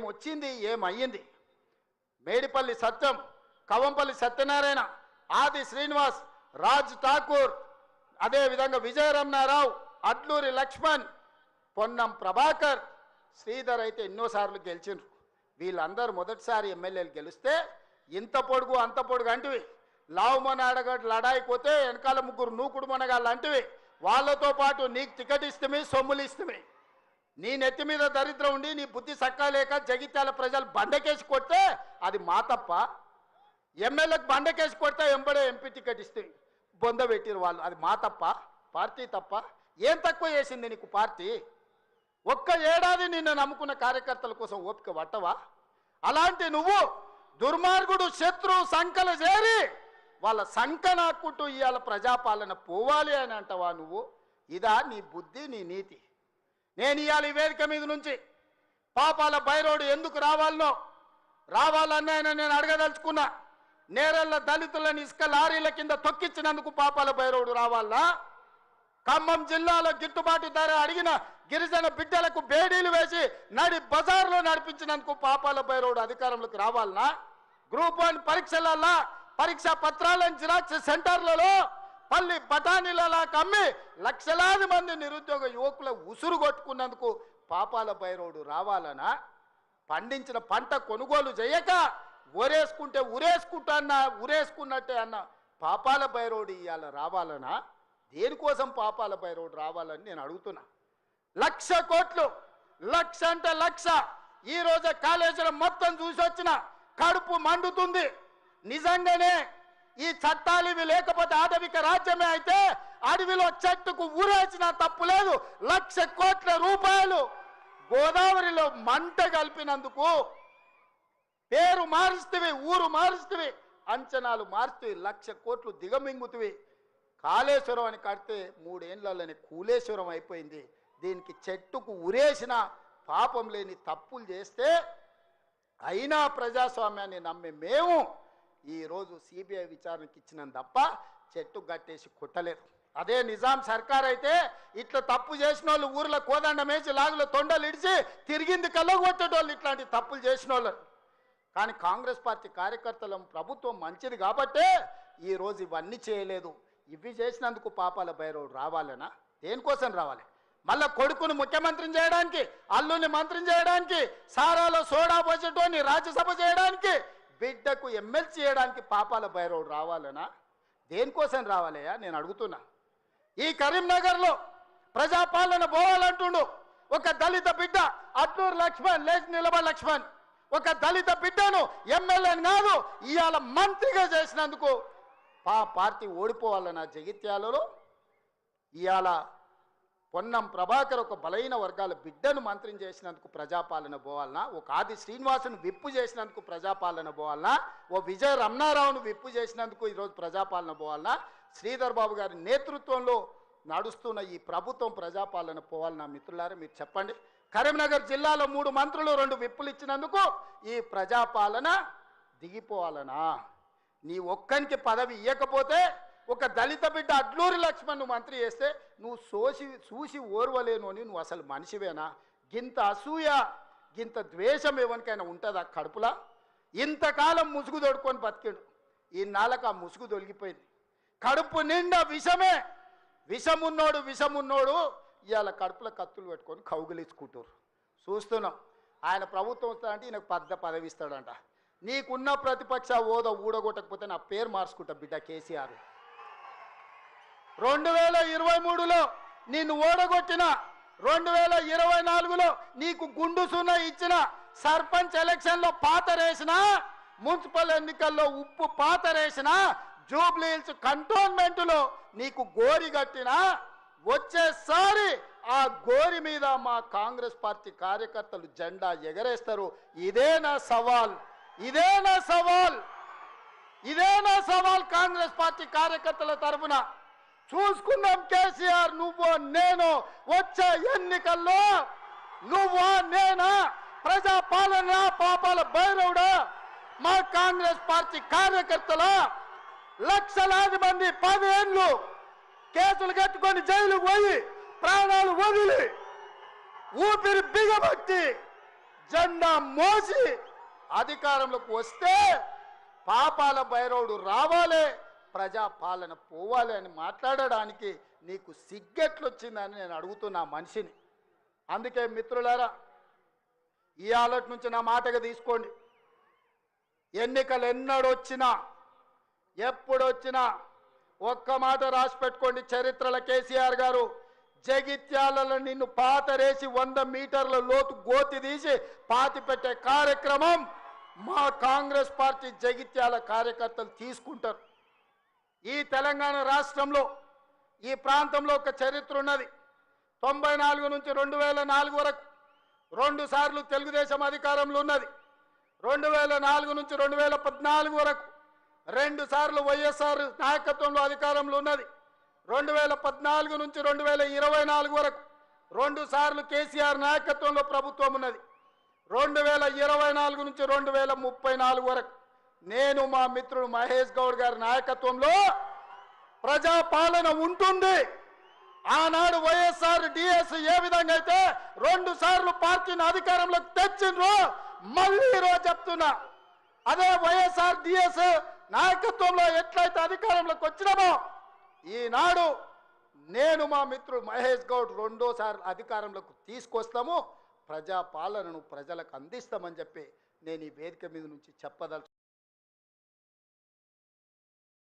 ఏమొచ్చింది ఏమయ్యింది? మేడిపల్లి సత్యం, కవంపల్లి సత్యనారాయణ, ఆది శ్రీనివాస్, రాజ్ ఠాకూర్, అదేవిధంగా విజయరమణారావు, అడ్లూరి లక్ష్మణ్, పొన్నం ప్రభాకర్, శ్రీధర్ అయితే ఎన్నోసార్లు గెలిచిండ్రు. వీళ్ళందరూ మొదటిసారి ఎమ్మెల్యేలు గెలిస్తే ఇంత పొడుగు అంత పొడుగు అంటివి, లావుమని అడగడు లడాయిపోతే వెనకాల ముగ్గురు నూకుడు మనగాళ్ళు అంటివి. వాళ్ళతో పాటు నీకు టికెట్ ఇస్తమే, సొమ్ములు ఇస్తమే. నీ నెత్తి మీద దరిద్రం ఉండి నీ బుద్ధి సక్కాలేక జగిత్యాల ప్రజలు బండకేసి కొడితే అది మా తప్ప. ఎమ్మెల్యేకి బండకేసి కొడితే ఎంబడే ఎంపీ టికెట్ ఇస్తే బొంద పెట్టిరు వాళ్ళు, అది మా తప్ప, పార్టీ తప్ప? ఏం తక్కువ చేసింది నీకు పార్టీ? ఒక్క ఏడాది నిన్ను నమ్ముకున్న కార్యకర్తల కోసం ఓపిక పట్టవా? అలాంటి నువ్వు దుర్మార్గుడు శత్రు సంకల చేరి వాళ్ళ సంక నాక్కుంటూ ఇవాళ ప్రజాపాలన పోవాలి అని అంటావా నువ్వు? ఇదా నీ బుద్ధి, నీ నీతి? నేను ఇవాళ ఈ వేదిక మీద నుంచి పాపాల బైరోడు ఎందుకు రావాలన్నా నేను అడగదలుచుకున్నా. నేరెళ్ళ దళితులను ఇసుక లారీల కింద తొక్కించినందుకు పాపాల బైరోడు రావాలా? ఖమ్మం జిల్లాలో గిట్టుబాటు ధర అడిగిన గిరిజన బిడ్డలకు బేడీలు వేసి నడి బజార్లో నడిపించినందుకు పాపాల బైరోడు అధికారంలోకి రావాలనా? గ్రూప్ 1 పరీక్షలలో పరీక్షా పత్రాలను జిరాక్స్ సెంటర్లలో పల్లి బఠానీలలా కమ్మి లక్షలాది మంది నిరుద్యోగ యువకుల ఉసురు కొట్టుకున్నందుకు పాపాల బైరోడు రావాలనా? పండించిన పంట కొనుగోలు చేయక ఉరేసుకున్నట్టే అన్న పాపాల బైరోడు ఇవాళ రావాలనా? దేనికోసం పాపాల బైరోడు రావాలని నేను అడుగుతున్నా. 1,00,000 కోట్లు, 1,00,000 అంటే 1,00,000. ఈ రోజే కాళేశ్వరం మొత్తం చూసి వచ్చిన కడుపు మండుతుంది. నిజంగానే ఈ చట్టాలు ఇవి లేకపోతే ఆటవిక రాజ్యమే అయితే అడవిలో చెట్టుకు ఊరేసిన తప్పు లేదు. 1,00,000 కోట్ల రూపాయలు గోదావరిలో మంట కలిపినందుకు పేరు మారుస్తువి, ఊరు మారుస్తువి, అంచనాలు మారుస్తువి, 1,00,000 కోట్లు దిగమింగుతువి. కాళేశ్వరం అని కడితే 3 ఏళ్లలోనే కూలేశ్వరం అయిపోయింది. దీనికి చెట్టుకు ఉరేసిన పాపం లేని తప్పులు చేస్తే అయినా ప్రజాస్వామ్యాన్ని నమ్మే మేము ఈరోజు సిబిఐ విచారణకి ఇచ్చినాం తప్ప చెట్టు గట్టేసి కొట్టలేదు. అదే నిజాం సర్కార్ అయితే ఇట్లా తప్పు చేసిన వాళ్ళు ఊర్లో కోదండం వేసి లాగులో తొండలు ఇడిచి తిరిగింది కల్లో కొట్టేటోళ్ళు ఇట్లాంటి తప్పులు చేసిన వాళ్ళు. కానీ కాంగ్రెస్ పార్టీ కార్యకర్తల ప్రభుత్వం మంచిది కాబట్టే ఈరోజు ఇవన్నీ చేయలేదు. ఇవి చేసినందుకు పాపాల బైరోడు రావాలనా? దేనికోసం రావాలి? మళ్ళా కొడుకును ముఖ్యమంత్రిని చేయడానికి, అల్లుని మంత్రిని చేయడానికి, సారాలో సోడా పోసేటోని రాజ్యసభ చేయడానికి, బిడ్డకు ఎమ్మెల్సీ చేయడానికి పాపాల బైరోడు రావాలనా? దేనికోసం రావాలయ్యా నేను అడుగుతున్నా. ఈ కరీంనగర్లో ప్రజాపాలన పోవాలంటుండు ఒక దళిత బిడ్డ అడ్లూరు లక్ష్మణ్, లేచి నిలబడి లక్ష్మణ్, ఒక దళిత బిడ్డను ఎమ్మెల్యేని కాదు ఇవాళ మంత్రిగా చేసినందుకు పార్టీ ఓడిపోవాలన్న జగిత్యాలలో ఇవాళ పొన్నం ప్రభాకర్ ఒక బలైన వర్గాల బిడ్డను మంత్రిని చేసినందుకు ప్రజాపాలన పోవాలనా? ఒక ఆది శ్రీనివాసును విప్పు చేసినందుకు ప్రజాపాలన పోవాలనా? ఓ విజయ రమణారావును విప్పు చేసినందుకు ఈరోజు ప్రజాపాలన పోవాలనా? శ్రీధర్ బాబు గారి నేతృత్వంలో నడుస్తున్న ఈ ప్రభుత్వం ప్రజాపాలన పోవాలనా? మిత్రులారా మీరు చెప్పండి. కరీంనగర్ జిల్లాలో 3 మంత్రులు 2 విప్పులు ఇచ్చినందుకు ఈ ప్రజాపాలన దిగిపోవాలనా? నీ ఒక్కనికి పదవి ఇవ్వకపోతే ఒక దళిత బిడ్డ అడ్లూరి లక్ష్మణ్ మంత్రి చేస్తే నువ్వు చూసి ఓర్వలేను అని నువ్వు అసలు మనిషివేనా? గింత అసూయ, గింత ద్వేషం ఎవరికైనా ఉంటుందా కడుపులా? ఇంతకాలం ముసుగు తొడుకొని బతికాడు, ఈ నాళ్ళకు ఆ ముసుగు తొలగిపోయింది. కడుపు నిండా విషమే. విషమున్నోడు ఇవాళ కడుపులో కత్తులు పెట్టుకొని కౌగిలించుకుంటారు. చూస్తున్నాం. ఆయన ప్రభుత్వం వస్తాడంటే ఈయనకు పదవి ఇస్తాడంట. నీకున్న ప్రతిపక్ష హోదా ఊడగొట్టకపోతే నా పేరు మార్చుకుంటా బిడ్డ కేసీఆర్. 2023లో నిన్ను ఓడగొట్టిన, 2024లో నీకు గుండు సున్నా ఇచ్చిన, సర్పంచ్ ఎలక్షన్లో పాతరేసిన, మున్సిపల్ ఎన్నికల్లో ఉప్పు పాతరేసిన, జూబ్లీ హిల్స్ కంటోన్మెంట్లో నీకు గోరి కట్టిన, వచ్చేసారి ఆ గోరి మీద మా కాంగ్రెస్ పార్టీ కార్యకర్తలు జెండా ఎగరేస్తారు. ఇదే నా సవాల్ కాంగ్రెస్ పార్టీ కార్యకర్తల తరఫున. చూసుకుందాం కేసీఆర్, నువ్వు నేను వచ్చే ఎన్నికల్లో నువ్వా నేనా? ప్రజాపాలన పాపాల బైరవుడా? మా కాంగ్రెస్ పార్టీ కార్యకర్తల లక్షలాది మంది 10 ఏళ్ళు కేసులు కట్టుకొని జైలుకు పోయి ప్రాణాలు వదిలి ఊపిరి బిగబట్టి జెండా మోసి అధికారంలోకి వస్తే పాపాల భైరవుడు రావాలి, ప్రజా పాలన పోవాలి అని మాట్లాడడానికి నీకు సిగ్గెట్లొచ్చిందని నేను అడుగుతున్నా మనిషిని. అందుకే మిత్రులారా, ఇవాళ నుంచి నా మాటగా తీసుకోండి. ఎన్నికలు ఎన్నడొచ్చినా ఎప్పుడొచ్చినా ఒక్క మాట రాసి పెట్టుకోండి. చరిత్రలో కేసీఆర్ గారు జగిత్యాలలో నిన్ను పాతరేసి 100 మీటర్ల లోతు గోతి తీసి పాతి పెట్టే కార్యక్రమం మా కాంగ్రెస్ పార్టీ జగిత్యాల కార్యకర్తలు తీసుకుంటారు. ఈ తెలంగాణ రాష్ట్రంలో ఈ ప్రాంతంలో ఒక చరిత్ర ఉన్నది. 94 నుంచి 2004 వరకు 2 సార్లు తెలుగుదేశం అధికారంలో ఉన్నది. 2004 నుంచి 2014 వరకు 2 సార్లు వైఎస్ఆర్ నాయకత్వంలో అధికారంలో ఉన్నది. 2014 నుంచి 2024 వరకు 2 సార్లు కేసీఆర్ నాయకత్వంలో ప్రభుత్వం ఉన్నది. 2024 నుంచి 2034 వరకు నేను మా మిత్రుడు మహేష్ గౌడ్ గారి నాయకత్వంలో ప్రజాపాలన ఉంటుంది. ఆనాడు వైఎస్ఆర్ డిఎస్ ఏ విధంగా అయితే 2 సార్లు పార్టీని అధికారంలోకి తెచ్చిండ్రో మళ్ళీ ఈరోజు చెప్తున్నా, అదే వైఎస్ఆర్ డిఎస్ నాయకత్వంలో ఎట్లయితే అధికారంలోకి వచ్చినామో ఈనాడు నేను మా మిత్రుడు మహేష్ గౌడ్ 2సారి అధికారంలోకి తీసుకొస్తాము, ప్రజాపాలనను ప్రజలకు అందిస్తామని చెప్పి నేను ఈ వేదిక మీద నుంచి చెప్పదలుచు.